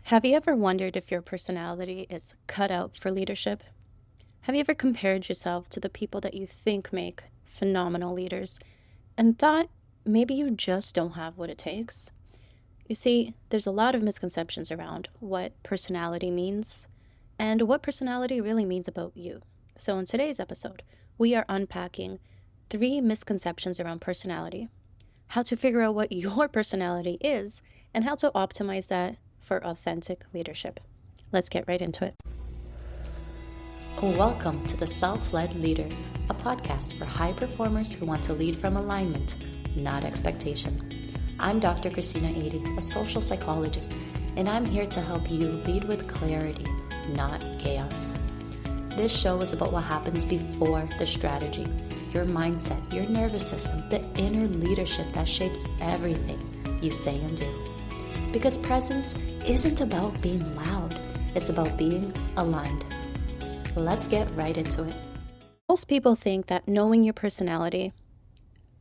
Have you ever wondered if your personality is cut out for leadership? Have you ever compared yourself to the people that you think make phenomenal leaders and thought maybe you just don't have what it takes? You see, there's a lot of misconceptions around what personality means and what personality really means about you. So, in today's episode, we are unpacking 3 misconceptions around personality, how to figure out what your personality is, and how to optimize that for authentic leadership. Let's get right into it. Welcome to The Self-Led Leader, a podcast for high performers who want to lead from alignment, not expectation. I'm Dr. Christina Ady, a social psychologist, and I'm here to help you lead with clarity, not chaos. This show is about what happens before the strategy, your mindset, your nervous system, the inner leadership that shapes everything you say and do. Because presence isn't about being loud, it's about being aligned. Let's get right into it. Most people think that knowing your personality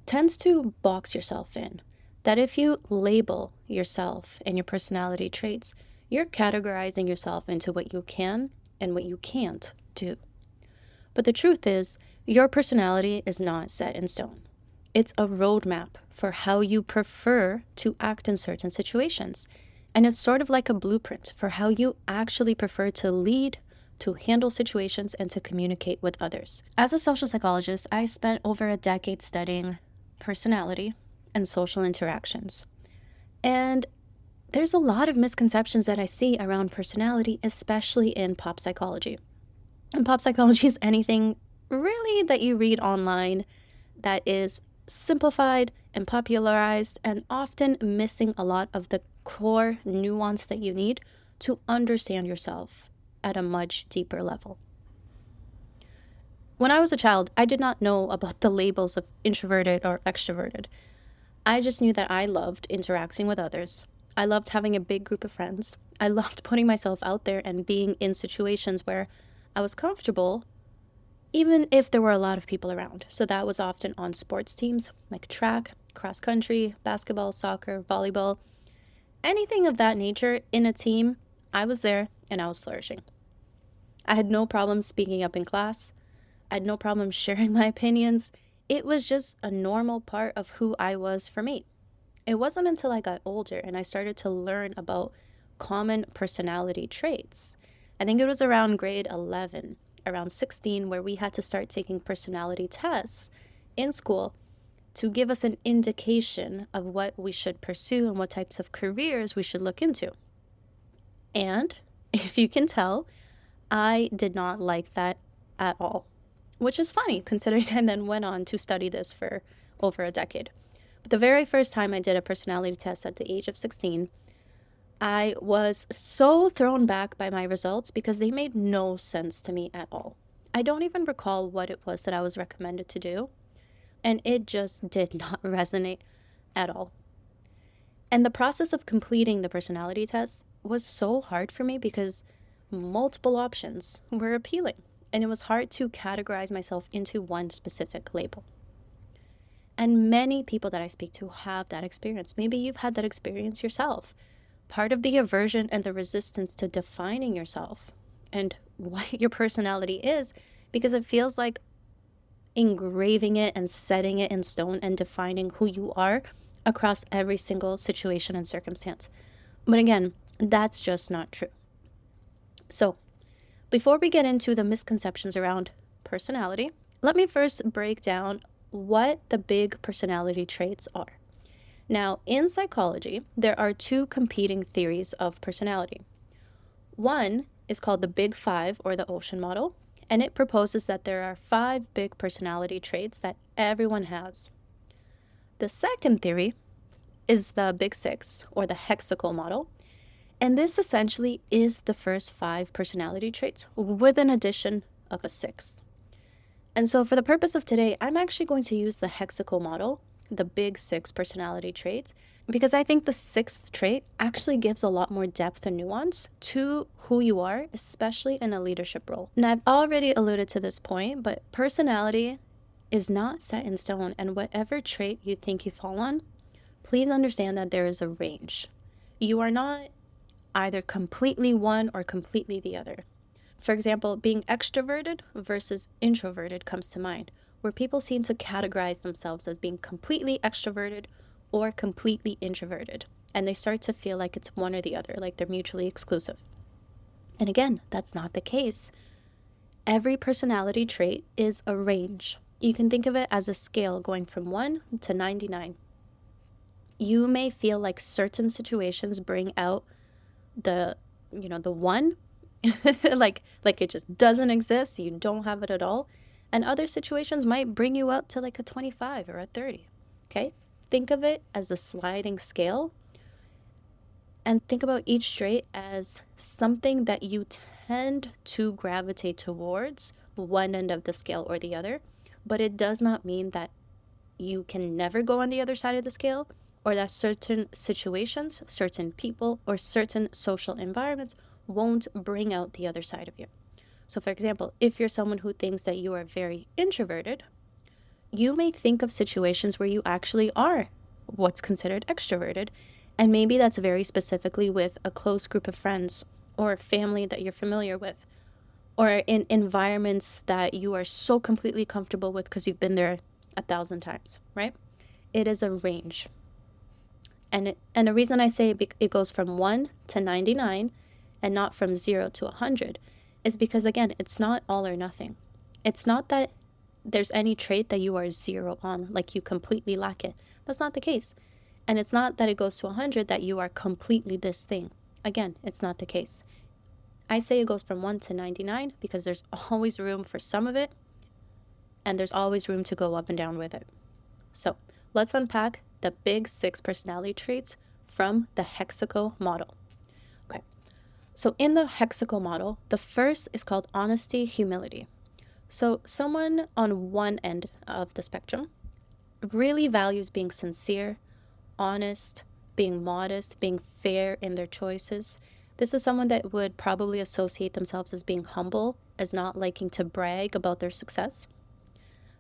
tends to box yourself in, that if you label yourself and your personality traits, you're categorizing yourself into what you can and what you can't do. But the truth is, your personality is not set in stone. It's a roadmap for how you prefer to act in certain situations. And it's sort of like a blueprint for how you actually prefer to lead, to handle situations, and to communicate with others. As a social psychologist, I spent over a decade studying personality and social interactions. And there's a lot of misconceptions that I see around personality, especially in pop psychology. And pop psychology is anything really that you read online that is simplified and popularized and often missing a lot of the core nuance that you need to understand yourself at a much deeper level. When I was a child, I did not know about the labels of introverted or extroverted. I just knew that I loved interacting with others. I loved having a big group of friends. I loved putting myself out there and being in situations where I was comfortable, even if there were a lot of people around. So that was often on sports teams like track, cross country, basketball, soccer, volleyball, anything of that nature in a team. I was there and I was flourishing. I had no problem speaking up in class. I had no problem sharing my opinions. It was just a normal part of who I was for me. It wasn't until I got older and I started to learn about common personality traits. I think it was around grade 11, around 16, where we had to start taking personality tests in school to give us an indication of what we should pursue and what types of careers we should look into. And if you can tell, I did not like that at all, which is funny considering I then went on to study this for over a decade. But the very first time I did a personality test at the age of 16, I was so thrown back by my results because they made no sense to me at all. I don't even recall what it was that I was recommended to do, and it just did not resonate at all. And the process of completing the personality test was so hard for me because multiple options were appealing, and it was hard to categorize myself into one specific label. And many people that I speak to have that experience. Maybe you've had that experience yourself. Part of the aversion and the resistance to defining yourself and what your personality is, because it feels like engraving it and setting it in stone and defining who you are across every single situation and circumstance. But again, that's just not true. So, before we get into the misconceptions around personality, let me first break down what the big personality traits are. Now, in psychology, there are 2 competing theories of personality. One is called the Big Five, or the Ocean Model, and it proposes that there are 5 big personality traits that everyone has. The second theory is the Big Six, or the HEXACO model, and this essentially is the first 5 personality traits with an addition of a 6th. And so for the purpose of today, I'm actually going to use the HEXACO model, the Big 6 personality traits, because I think the 6th trait actually gives a lot more depth and nuance to who you are, especially in a leadership role. And I've already alluded to this point, but personality is not set in stone, and whatever trait you think you fall on, please understand that there is a range. You are not either completely one or completely the other. For example, being extroverted versus introverted comes to mind, where people seem to categorize themselves as being completely extroverted or completely introverted, and they start to feel like it's one or the other, like they're mutually exclusive. And again, that's not the case. Every personality trait is a range. You can think of it as a scale going from 1 to 99. You may feel like certain situations bring out the 1, like it just doesn't exist, you don't have it at all. And other situations might bring you up to like a 25 or a 30. Okay? Think of it as a sliding scale, and think about each trait as something that you tend to gravitate towards one end of the scale or the other, but it does not mean that you can never go on the other side of the scale, or that certain situations, certain people, or certain social environments won't bring out the other side of you. So for example, if you're someone who thinks that you are very introverted, you may think of situations where you actually are what's considered extroverted, and maybe that's very specifically with a close group of friends or family that you're familiar with, or in environments that you are so completely comfortable with because you've been there 1,000 times, right? It is a range. And the reason I say it goes from 1 to 99 and not from 0 to 100 is because, again, it's not all or nothing. It's not that there's any trait that you are 0 on, like you completely lack it. That's not the case. And it's not that it goes to 100 that you are completely this thing. Again, it's not the case. I say it goes from 1 to 99 because there's always room for some of it, and there's always room to go up and down with it. So let's unpack the big 6 personality traits from the HEXACO model. Okay, so in the HEXACO model, the first is called honesty, humility. So someone on one end of the spectrum really values being sincere, honest, being modest, being fair in their choices. This is someone that would probably associate themselves as being humble, as not liking to brag about their success.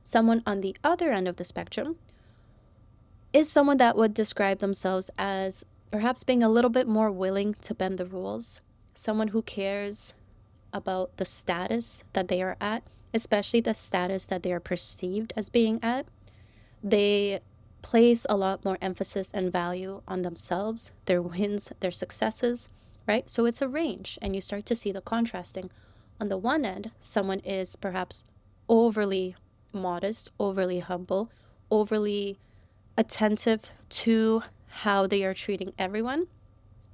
Someone on the other end of the spectrum is someone that would describe themselves as perhaps being a little bit more willing to bend the rules, someone who cares about the status that they are at, especially the status that they are perceived as being at. They place a lot more emphasis and value on themselves, their wins, their successes, right? So it's a range, and you start to see the contrasting. On the one end, someone is perhaps overly modest, overly humble, overly attentive to how they are treating everyone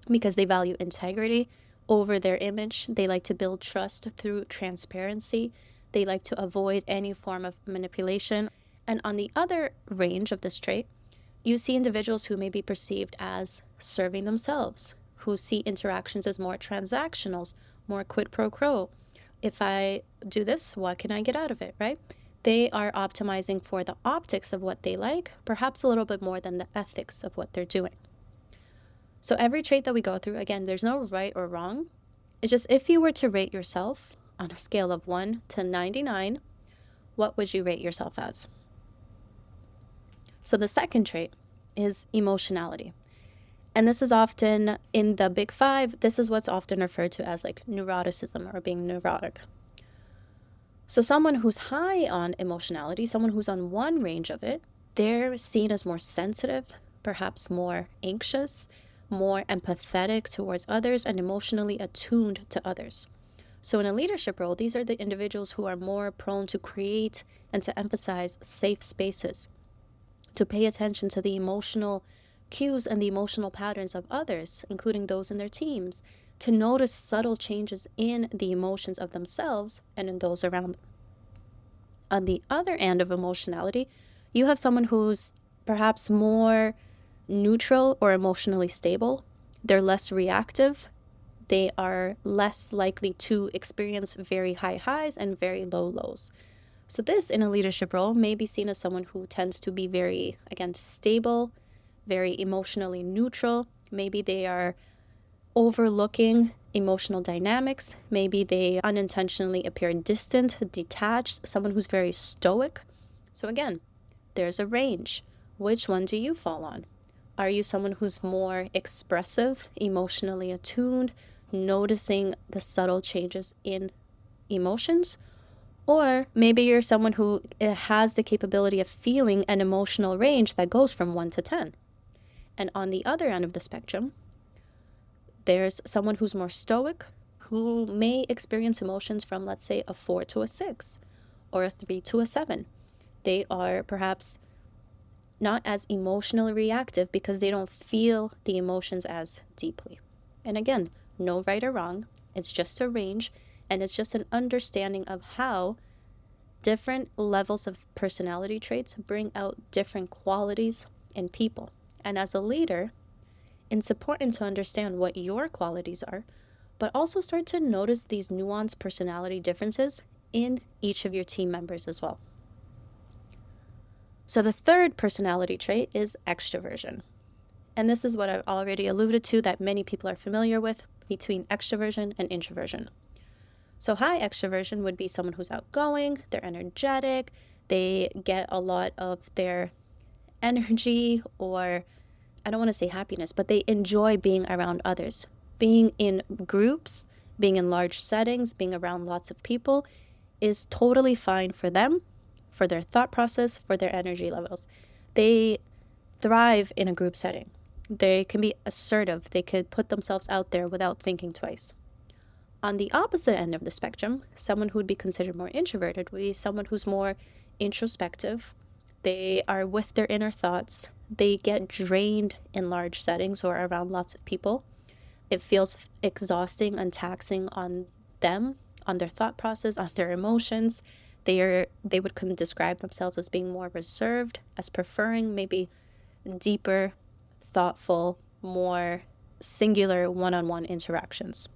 because they value integrity over their image. They like to build trust through transparency. They like to avoid any form of manipulation. And on the other range of this trait, you see individuals who may be perceived as serving themselves, who see interactions as more transactional, more quid pro quo. If I do this, what can I get out of it, right? They are optimizing for the optics of what they like, perhaps a little bit more than the ethics of what they're doing. So every trait that we go through, again, there's no right or wrong. It's just if you were to rate yourself on a scale of 1 to 99, what would you rate yourself as? So the second trait is emotionality. And this is often in the big 5, this is what's often referred to as like neuroticism or being neurotic. So someone who's high on emotionality, someone who's on one range of it, they're seen as more sensitive, perhaps more anxious, more empathetic towards others, and emotionally attuned to others. So in a leadership role, these are the individuals who are more prone to create and to emphasize safe spaces, to pay attention to the emotional cues and the emotional patterns of others, including those in their teams, to notice subtle changes in the emotions of themselves and in those around them. On the other end of emotionality, you have someone who's perhaps more neutral or emotionally stable. They're less reactive. They are less likely to experience very high highs and very low lows. So this, in a leadership role, may be seen as someone who tends to be very, again, stable, very emotionally neutral. Maybe they are overlooking emotional dynamics. Maybe they unintentionally appear distant, detached, someone who's very stoic. So again, there's a range. Which one do you fall on? Are you someone who's more expressive, emotionally attuned, noticing the subtle changes in emotions? Or maybe you're someone who has the capability of feeling an emotional range that goes from 1 to 10. And on the other end of the spectrum, there's someone who's more stoic, who may experience emotions from, let's say, a 4 to a 6 or a 3 to a 7. They are perhaps not as emotionally reactive because they don't feel the emotions as deeply. And again, no right or wrong. It's just a range, and it's just an understanding of how different levels of personality traits bring out different qualities in people. And as a leader, it's important to understand what your qualities are, but also start to notice these nuanced personality differences in each of your team members as well. So the third personality trait is extroversion. And this is what I've already alluded to that many people are familiar with between extroversion and introversion. So high extroversion would be someone who's outgoing, they're energetic, they get a lot of their energy, or I don't want to say happiness, but they enjoy being around others. Being in groups, being in large settings, being around lots of people is totally fine for them, for their thought process, for their energy levels. They thrive in a group setting. They can be assertive. They could put themselves out there without thinking twice. On the opposite end of the spectrum, someone who would be considered more introverted would be someone who's more introspective. They are with their inner thoughts. They get drained in large settings or around lots of people. It feels exhausting and taxing on them, on their thought process, on their emotions. They would describe themselves as being more reserved, as preferring maybe deeper, thoughtful, more singular one-on-one interactions.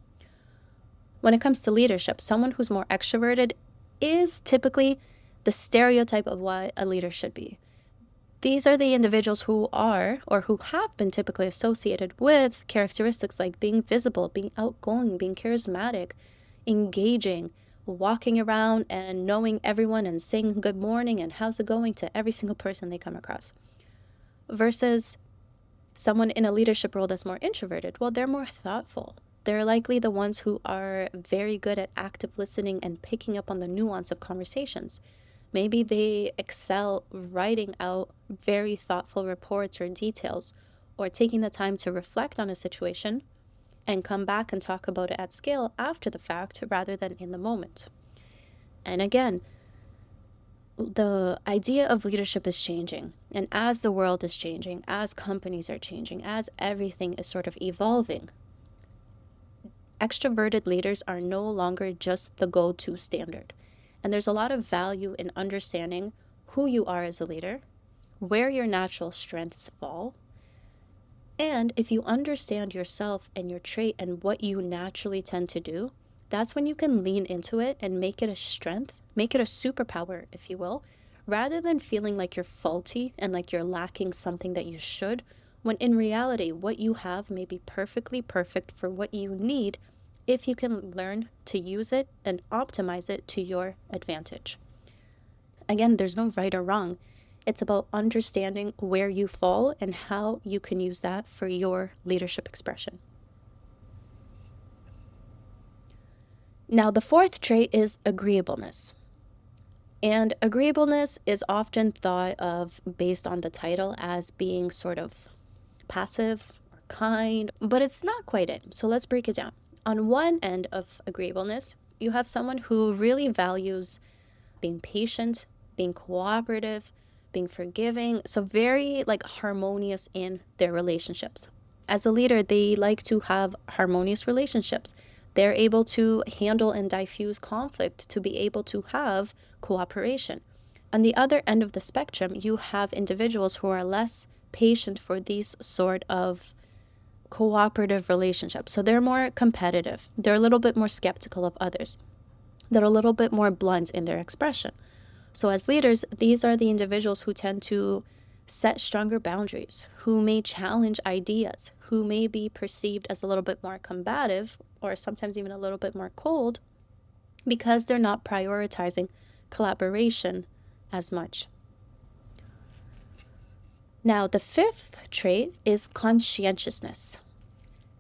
When it comes to leadership, someone who's more extroverted is typically the stereotype of what a leader should be. These are the individuals who are or who have been typically associated with characteristics like being visible, being outgoing, being charismatic, engaging, walking around and knowing everyone and saying good morning and how's it going to every single person they come across. Versus someone in a leadership role that's more introverted, well, they're more thoughtful. They're likely the ones who are very good at active listening and picking up on the nuance of conversations. Maybe they excel writing out very thoughtful reports or details, or taking the time to reflect on a situation and come back and talk about it at scale after the fact rather than in the moment. And again, the idea of leadership is changing. And as the world is changing, as companies are changing, as everything is sort of evolving, extroverted leaders are no longer just the go-to standard. And there's a lot of value in understanding who you are as a leader, where your natural strengths fall, and if you understand yourself and your trait and what you naturally tend to do, that's when you can lean into it and make it a strength, make it a superpower, if you will, rather than feeling like you're faulty and like you're lacking something that you should, when in reality, what you have may be perfectly perfect for what you need if you can learn to use it and optimize it to your advantage. Again, there's no right or wrong. It's about understanding where you fall and how you can use that for your leadership expression. Now, the fourth trait is agreeableness. And agreeableness is often thought of based on the title as being sort of passive or kind, but it's not quite it. So let's break it down. On one end of agreeableness, you have someone who really values being patient, being cooperative, being forgiving, so very harmonious in their relationships. As a leader, they like to have harmonious relationships. They're able to handle and diffuse conflict to be able to have cooperation. On the other end of the spectrum, you have individuals who are less patient for these sort of cooperative relationships. So they're more competitive. They're a little bit more skeptical of others. They're a little bit more blunt in their expression. So as leaders, these are the individuals who tend to set stronger boundaries, who may challenge ideas, who may be perceived as a little bit more combative or sometimes even a little bit more cold because they're not prioritizing collaboration as much. Now, the fifth trait is conscientiousness.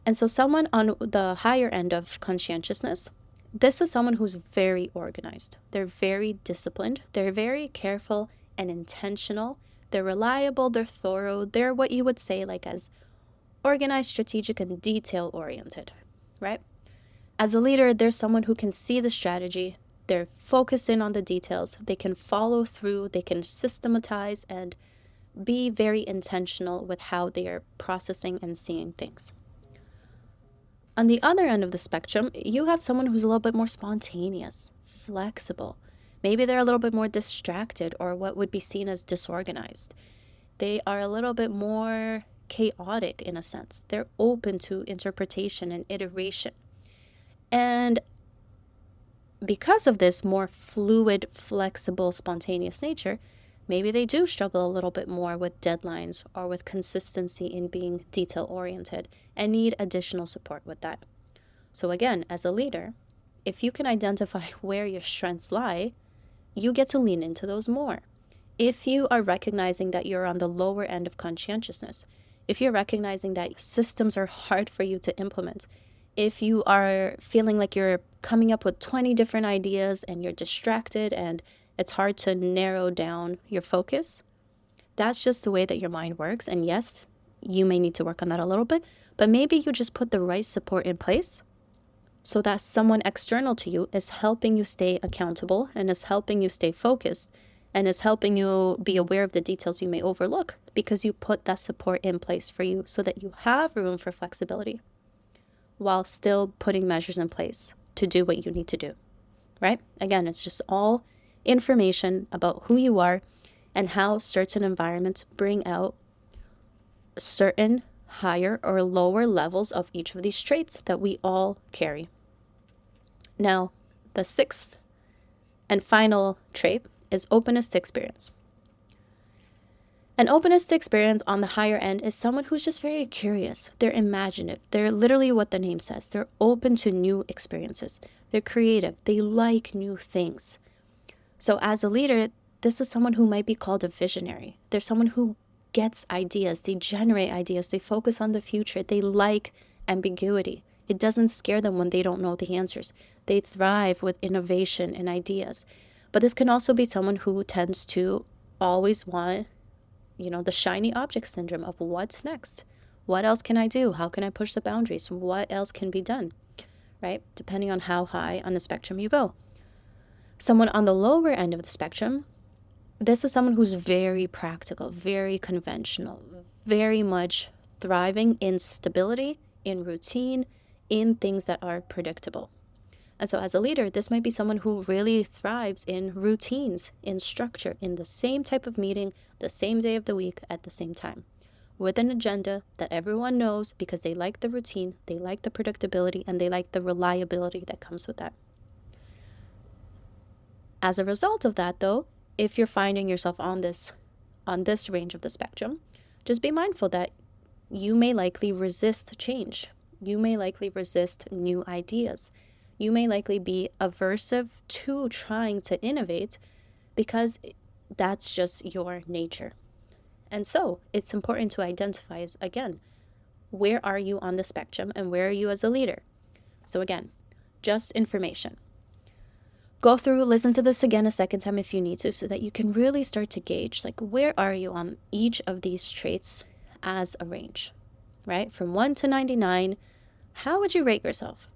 And so someone on the higher end of conscientiousness, this is someone who's very organized. They're very disciplined. They're very careful and intentional. They're reliable. They're thorough. They're what you would say like as organized, strategic, and detail oriented, right? As a leader, there's someone who can see the strategy. They're focused in on the details. They can follow through. They can systematize and be very intentional with how they are processing and seeing things. On the other end of the spectrum, you have someone who's a little bit more spontaneous, flexible. Maybe they're a little bit more distracted or what would be seen as disorganized. They are a little bit more chaotic in a sense. They're open to interpretation and iteration. And because of this more fluid, flexible, spontaneous nature, maybe they do struggle a little bit more with deadlines or with consistency in being detail-oriented and need additional support with that. So again, as a leader, if you can identify where your strengths lie, you get to lean into those more. If you are recognizing that you're on the lower end of conscientiousness, if you're recognizing that systems are hard for you to implement, if you are feeling like you're coming up with 20 different ideas and you're distracted and it's hard to narrow down your focus, that's just the way that your mind works. And yes, you may need to work on that a little bit, but maybe you just put the right support in place so that someone external to you is helping you stay accountable and is helping you stay focused and is helping you be aware of the details you may overlook because you put that support in place for you so that you have room for flexibility while still putting measures in place to do what you need to do, right? Again, it's just all information about who you are and how certain environments bring out certain higher or lower levels of each of these traits that we all carry. Now, the sixth and final trait is openness to experience. And openness to experience on the higher end is someone who's just very curious. They're imaginative. They're literally what the name says. They're open to new experiences. They're creative. They like new things. So as a leader, this is someone who might be called a visionary. They're someone who gets ideas. They generate ideas. They focus on the future. They like ambiguity. It doesn't scare them when they don't know the answers. They thrive with innovation and ideas. But this can also be someone who tends to always want the shiny object syndrome of what's next? What else can I do? How can I push the boundaries? What else can be done, right? Depending on how high on the spectrum you go. Someone on the lower end of the spectrum, this is someone who's very practical, very conventional, very much thriving in stability, in routine, in things that are predictable. And so as a leader, this might be someone who really thrives in routines, in structure, in the same type of meeting, the same day of the week at the same time, with an agenda that everyone knows because they like the routine, they like the predictability, and they like the reliability that comes with that. As a result of that, though, if you're finding yourself on this range of the spectrum, just be mindful that you may likely resist change. You may likely resist new ideas. You may likely be aversive to trying to innovate because that's just your nature. And so it's important to identify, again, where are you on the spectrum and where are you as a leader? So again, just information. Go through, listen to this again a second time if you need to, so that you can really start to gauge, like, where are you on each of these traits as a range, right? From 1 to 99, how would you rate yourself?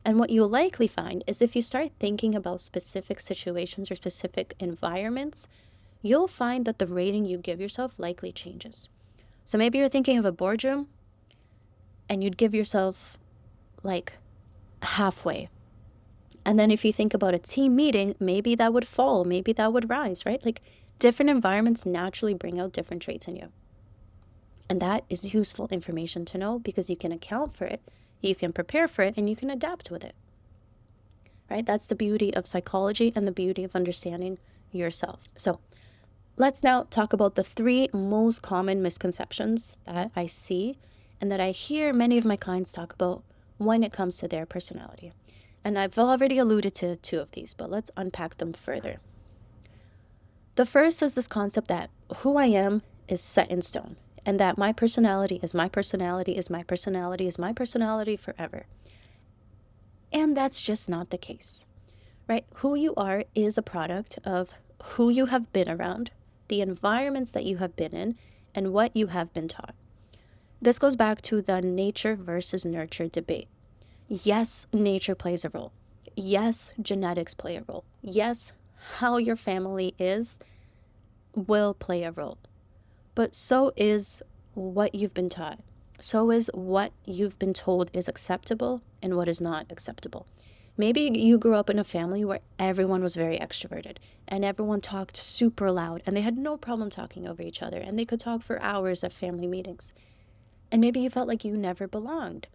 And what you'll likely find is if you start thinking about specific situations or specific environments, you'll find that the rating you give yourself likely changes. So maybe you're thinking of a boardroom and you'd give yourself like halfway. And then if you think about a team meeting, maybe that would fall, maybe that would rise, right? Like different environments naturally bring out different traits in you. And that is useful information to know because you can account for it, you can prepare for it, and you can adapt with it, right? That's the beauty of psychology and the beauty of understanding yourself. So let's now talk about the 3 most common misconceptions that I see and that I hear many of my clients talk about when it comes to their personality. And I've already alluded to 2 of these, but let's unpack them further. The first is this concept that who I am is set in stone, and that my personality is my personality is my personality is my personality forever. And that's just not the case, right? Who you are is a product of who you have been around, the environments that you have been in, and what you have been taught. This goes back to the nature versus nurture debate. Yes, nature plays a role. Yes, genetics play a role. Yes, how your family is will play a role. But so is what you've been taught. So is what you've been told is acceptable and what is not acceptable. Maybe you grew up in a family where everyone was very extroverted and everyone talked super loud and they had no problem talking over each other and they could talk for hours at family meetings. And maybe you felt like you never belonged.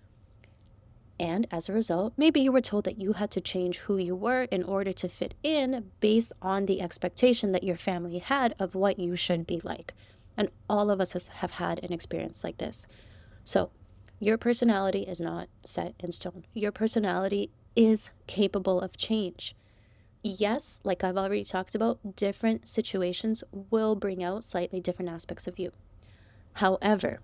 And as a result, maybe you were told that you had to change who you were in order to fit in based on the expectation that your family had of what you should be like. And all of us have had an experience like this. So your personality is not set in stone. Your personality is capable of change. Yes, like I've already talked about, different situations will bring out slightly different aspects of you. However,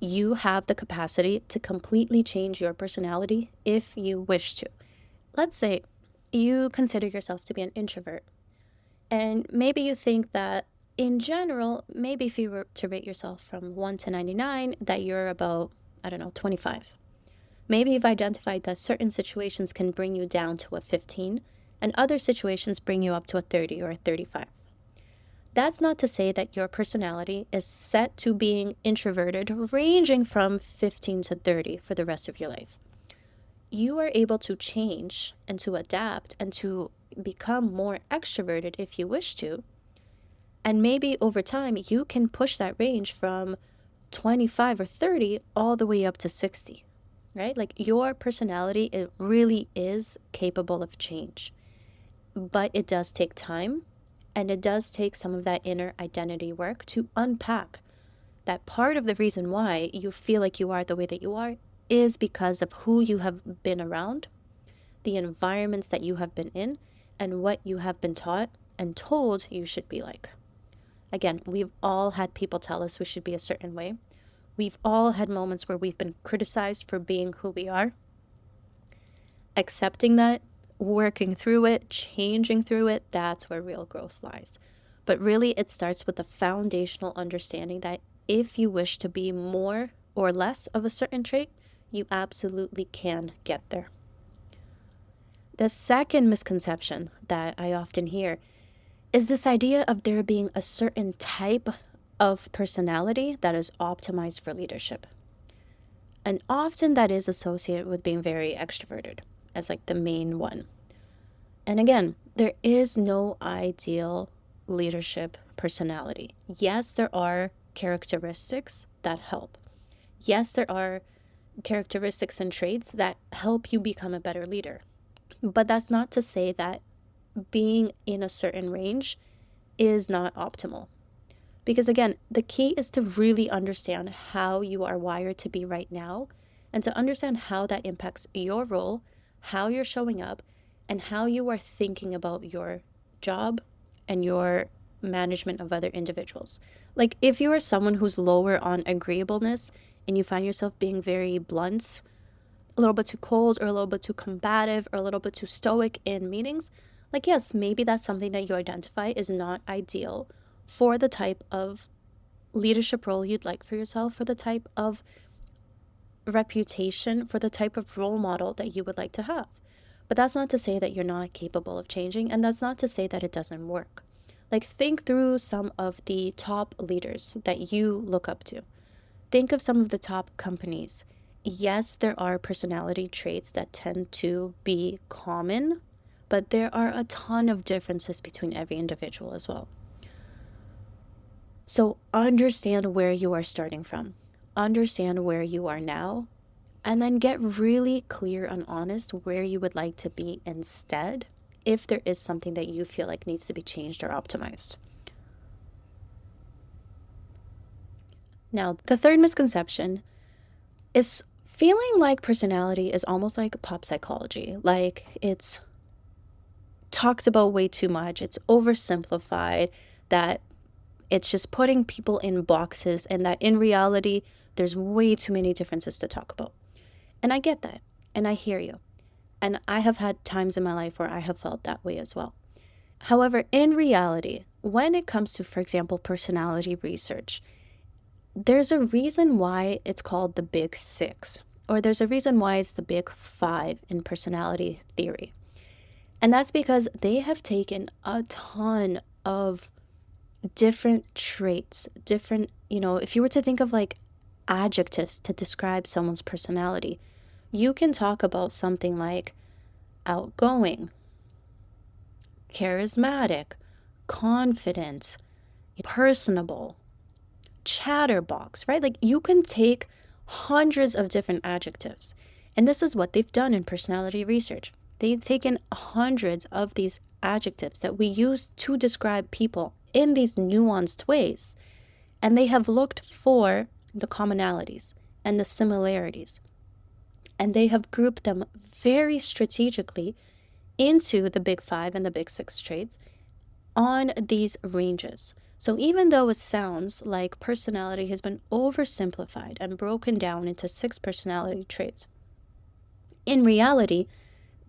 you have the capacity to completely change your personality if you wish to. Let's say you consider yourself to be an introvert, and maybe you think that in general, maybe if you were to rate yourself from 1 to 99, that you're about, 25. Maybe you've identified that certain situations can bring you down to a 15, and other situations bring you up to a 30 or a 35. That's not to say that your personality is set to being introverted, ranging from 15 to 30 for the rest of your life. You are able to change and to adapt and to become more extroverted if you wish to. And maybe over time, you can push that range from 25 or 30 all the way up to 60, right? Like your personality, it really is capable of change. But it does take time. And it does take some of that inner identity work to unpack that part of the reason why you feel like you are the way that you are is because of who you have been around, the environments that you have been in, and what you have been taught and told you should be like. Again, we've all had people tell us we should be a certain way. We've all had moments where we've been criticized for being who we are. Accepting that, working through it, changing through it, that's where real growth lies. But really, it starts with the foundational understanding that if you wish to be more or less of a certain trait, you absolutely can get there. The second misconception that I often hear is this idea of there being a certain type of personality that is optimized for leadership. And often that is associated with being very extroverted as like the main one. And again, there is no ideal leadership personality. Yes, there are characteristics that help. Yes, there are characteristics and traits that help you become a better leader. But that's not to say that being in a certain range is not optimal. Because again, the key is to really understand how you are wired to be right now and to understand how that impacts your role, how you're showing up, and how you are thinking about your job and your management of other individuals. Like if you are someone who's lower on agreeableness and you find yourself being very blunt, a little bit too cold or a little bit too combative or a little bit too stoic in meetings, like yes, maybe that's something that you identify is not ideal for the type of leadership role you'd like for yourself, for the type of reputation, for the type of role model that you would like to have. But that's not to say that you're not capable of changing, and that's not to say that it doesn't work. Like think through some of the top leaders that you look up to. Think of some of the top companies. Yes, there are personality traits that tend to be common, but there are a ton of differences between every individual as well. So understand where you are starting from. Understand where you are now. And then get really clear and honest where you would like to be instead if there is something that you feel like needs to be changed or optimized. Now, the third misconception is feeling like personality is almost like pop psychology. Like it's talked about way too much. It's oversimplified, that It's just putting people in boxes, and that in reality, there's way too many differences to talk about. And I get that, and I hear you. And I have had times in my life where I have felt that way as well. However, in reality, when it comes to, for example, personality research, there's a reason why it's called the Big Six, or there's a reason why it's the Big Five in personality theory. And that's because they have taken a ton of different traits, different, if you were to think of like adjectives to describe someone's personality, you can talk about something like outgoing, charismatic, confident, personable, chatterbox, right? Like you can take hundreds of different adjectives. And this is what they've done in personality research. They've taken hundreds of these adjectives that we use to describe people in these nuanced ways. And they have looked for the commonalities and the similarities. And they have grouped them very strategically into the Big Five and the Big Six traits on these ranges. So even though it sounds like personality has been oversimplified and broken down into 6 personality traits, in reality,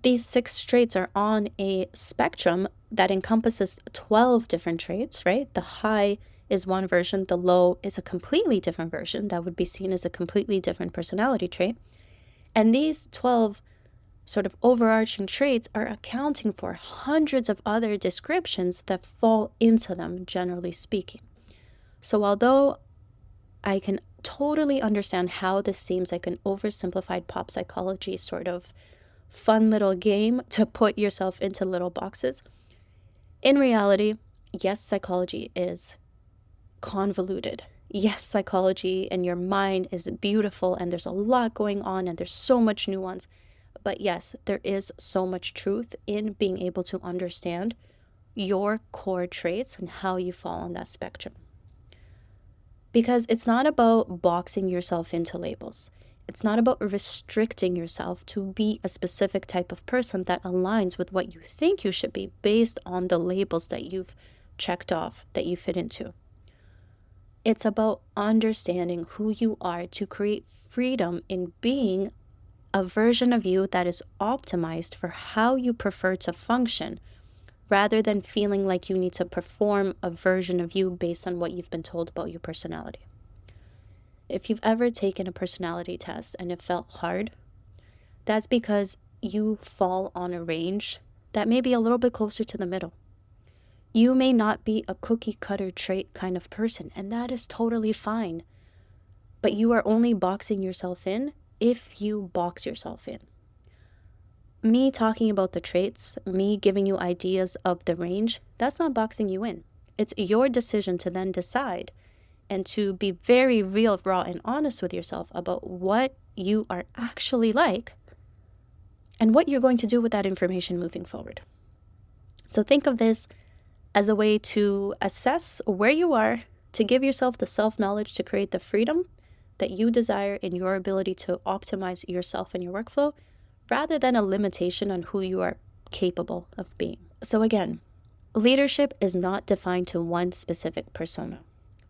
these 6 traits are on a spectrum that encompasses 12 different traits, right? The high is one version, the low is a completely different version that would be seen as a completely different personality trait. And these 12 sort of overarching traits are accounting for hundreds of other descriptions that fall into them, generally speaking. So although I can totally understand how this seems like an oversimplified pop psychology sort of fun little game to put yourself into little boxes, in reality, yes, psychology is convoluted. Yes, psychology and your mind is beautiful, and there's a lot going on, and there's so much nuance. But yes, there is so much truth in being able to understand your core traits and how you fall on that spectrum. Because it's not about boxing yourself into labels. It's not about restricting yourself to be a specific type of person that aligns with what you think you should be based on the labels that you've checked off that you fit into. It's about understanding who you are to create freedom in being a version of you that is optimized for how you prefer to function, rather than feeling like you need to perform a version of you based on what you've been told about your personality. If you've ever taken a personality test and it felt hard, that's because you fall on a range that may be a little bit closer to the middle. You may not be a cookie cutter trait kind of person, and that is totally fine. But you are only boxing yourself in if you box yourself in. Me talking about the traits, me giving you ideas of the range, that's not boxing you in. It's your decision to then decide and to be very real, raw, and honest with yourself about what you are actually like and what you're going to do with that information moving forward. So think of this as a way to assess where you are, to give yourself the self-knowledge to create the freedom that you desire in your ability to optimize yourself and your workflow, rather than a limitation on who you are capable of being. So again, leadership is not defined to one specific persona.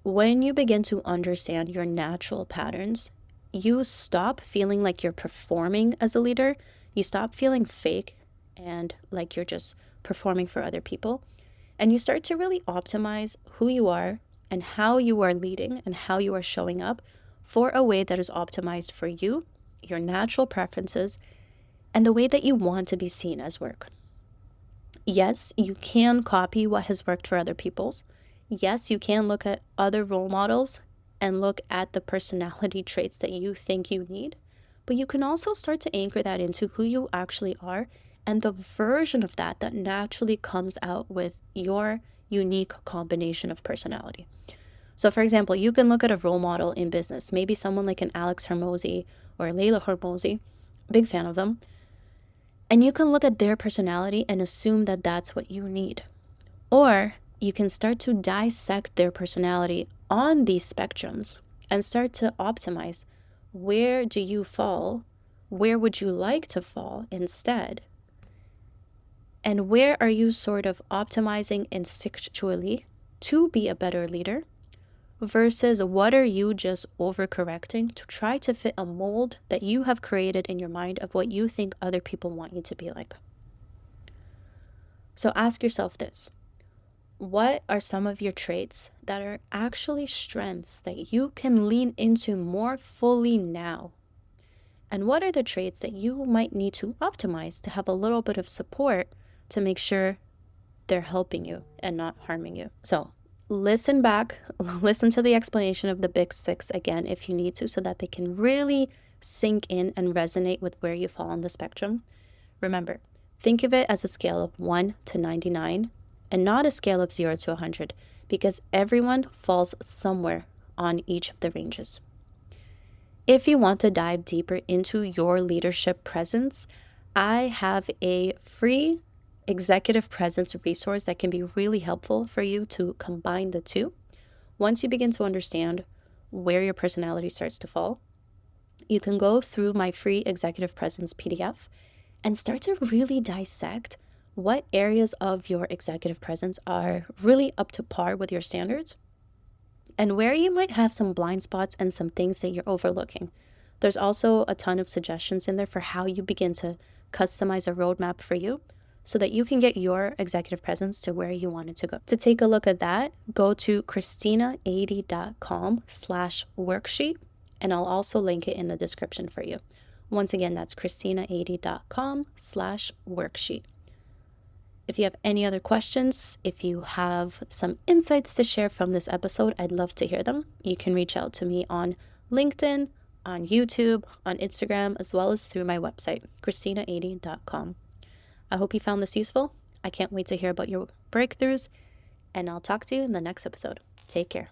When you begin to understand your natural patterns, you stop feeling like you're performing as a leader. You stop feeling fake and like you're just performing for other people. And you start to really optimize who you are and how you are leading and how you are showing up for a way that is optimized for you, your natural preferences, and the way that you want to be seen as work. Yes, you can copy what has worked for other people's. Yes, you can look at other role models and look at the personality traits that you think you need, but you can also start to anchor that into who you actually are and the version of that that naturally comes out with your unique combination of personality. So for example, you can look at a role model in business, maybe someone like an Alex Hormozi or Layla Hormozi, big fan of them, and you can look at their personality and assume that that's what you need. Or you can start to dissect their personality on these spectrums and start to optimize, where do you fall, where would you like to fall instead, and where are you sort of optimizing instinctually to be a better leader versus what are you just overcorrecting to try to fit a mold that you have created in your mind of what you think other people want you to be like. So ask yourself this. What are some of your traits that are actually strengths that you can lean into more fully now? And what are the traits that you might need to optimize to have a little bit of support to make sure they're helping you and not harming you? So listen back, listen to the explanation of the Big Six again if you need to, so that they can really sink in and resonate with where you fall on the spectrum. Remember, think of it as a scale of 1 to 99 and not a scale of 0 to 100, because everyone falls somewhere on each of the ranges. If you want to dive deeper into your leadership presence, I have a free executive presence resource that can be really helpful for you to combine the two. Once you begin to understand where your personality starts to fall, you can go through my free executive presence PDF and start to really dissect what areas of your executive presence are really up to par with your standards and where you might have some blind spots and some things that you're overlooking. There's also a ton of suggestions in there for how you begin to customize a roadmap for you so that you can get your executive presence to where you want it to go. To take a look at that, go to christina80.com/worksheet, and I'll also link it in the description for you. Once again, that's christina80.com/worksheet. If you have any other questions, if you have some insights to share from this episode, I'd love to hear them. You can reach out to me on LinkedIn, on YouTube, on Instagram, as well as through my website, christina80.com. I hope you found this useful. I can't wait to hear about your breakthroughs, and I'll talk to you in the next episode. Take care.